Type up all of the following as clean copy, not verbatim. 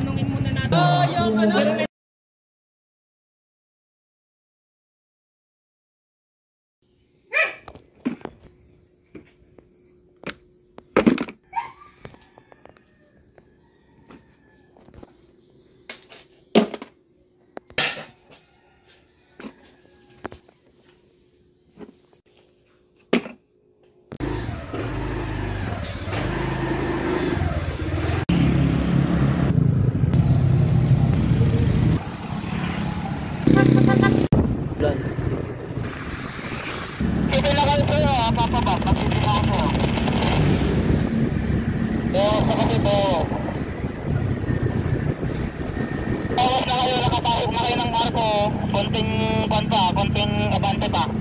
tatanungin muna natin. Yung ano? Sige na kayo sa'yo ha, papabak, magsisila ko sa'yo. Sa katibo. Tawas na kayo, nakapasok na kayo ng marko. Konting konta, konting abante pa.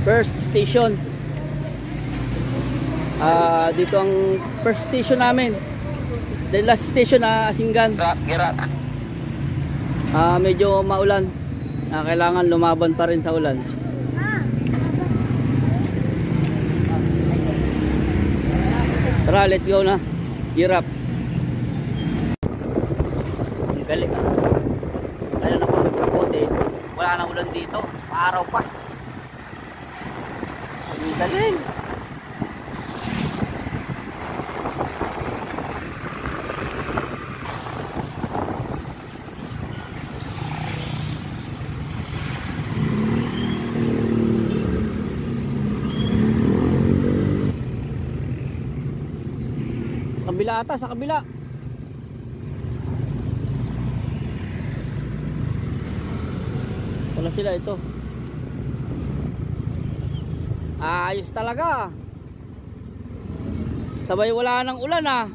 First station. Dito ang first station namin. The last station na Asinggan. Medyo maulan. Kailangan lumaban pa rin sa ulan. Tara, let's go na. Gear up. Ang galing. Kaya na kung nagkapote, wala nang ulan dito. Maaraw pa. Ang galing. Sa kabila ata, sa kabila. Wala sila ito. Ayos talaga. Sabay wala nang ulan ah.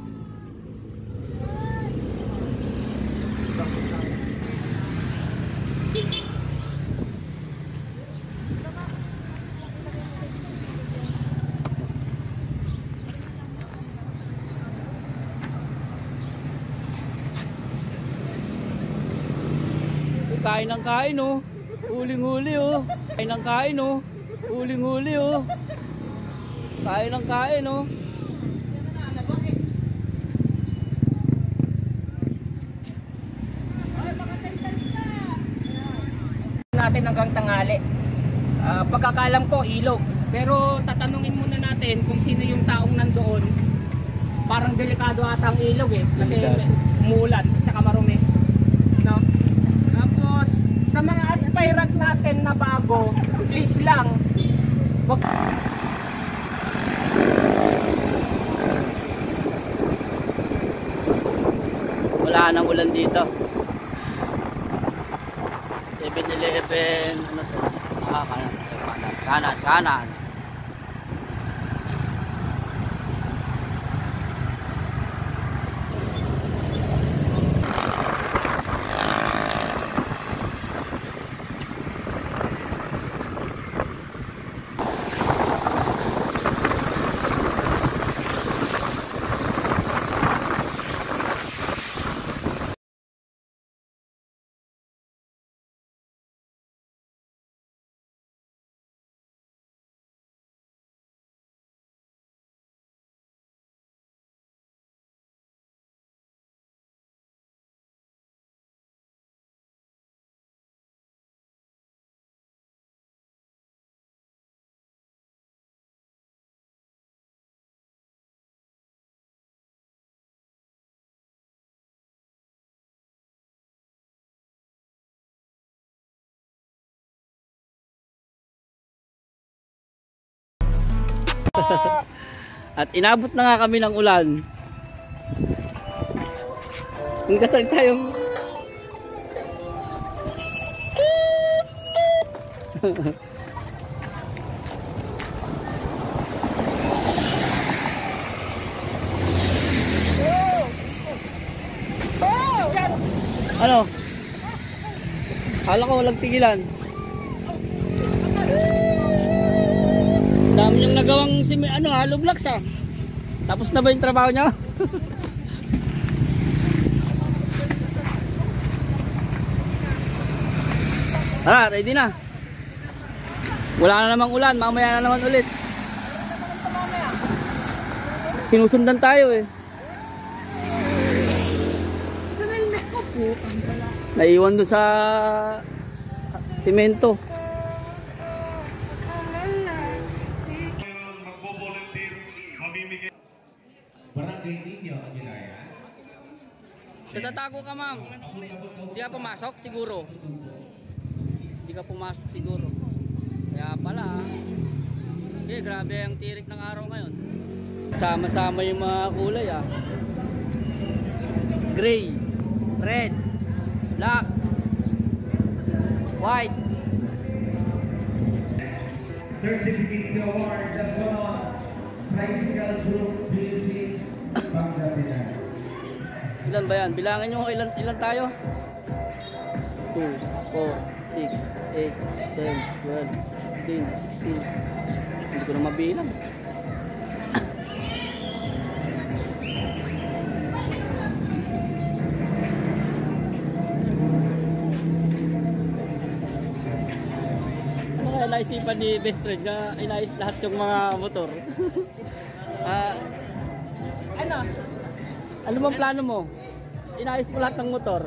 Kain ng kain oh. Huling-huli oh. Kain ng kain oh. Huling-huli oh. Kain ng kain oh. Natin hanggang tanghali. Pagkakalam ko ilog. Pero tatanungin muna natin kung sino yung taong nandoon. Parang delikado ata ang ilog eh. Kasi umulan at saka marumi. No? Tapos sa mga aspirant natin na bago, please lang wag wala nang ulan dito. 7-Eleven ano to? Kanan. At inabot na nga kami ng ulan. Ang kasal tayong ano? Kala ko walang tigilan. Dami niyang nagawang hollow blocks ah. Tapos na ba yung trabaho niya? Tara, ready na. Wala na namang ulan, mamaya na naman ulit. Sinusundan tayo eh. Naiwan doon sa simento. Natatago ka, ma'am. Hindi ka pumasok siguro. Hindi ka pumasok siguro. Kaya pala. Eh, grabe ang tirik ng araw ngayon. Sama-sama yung mga kulay ah. Gray, red, black, white. Certificate award that won Tricycle Group Philippines Pangasinan. Ilan ba yan? Bilangin nyo ilan tayo? 2, 4, 6, 8, 10, 12, 15, 16. Hindi ko na mabilang. Ano kaya naisipan ni best friend na inayos lahat yung mga motor? Ano? Ano bang plano mo? Inayos mo lahat ng motor.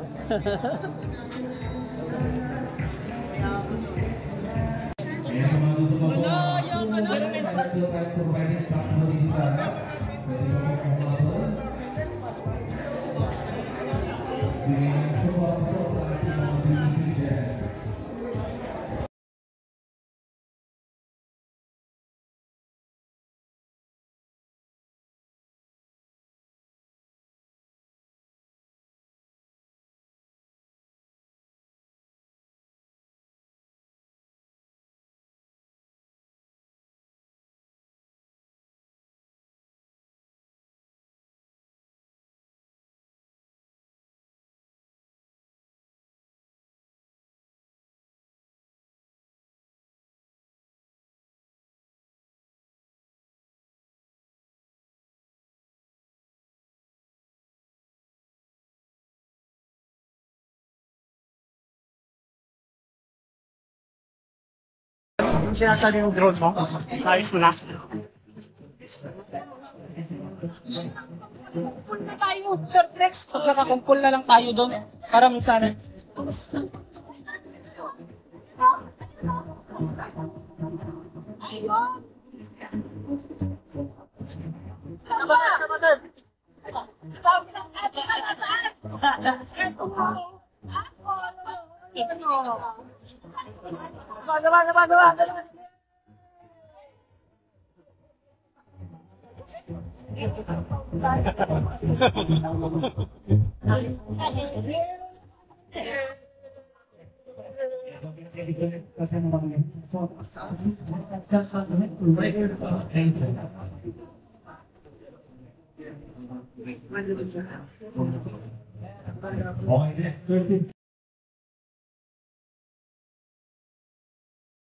Yung sinasabi yung drone mo, ayos mo na. Kumpul na tayo, surprise. Magkakakumpul na lang tayo doon. Para minsan. Sama, sir. Okay, next 30.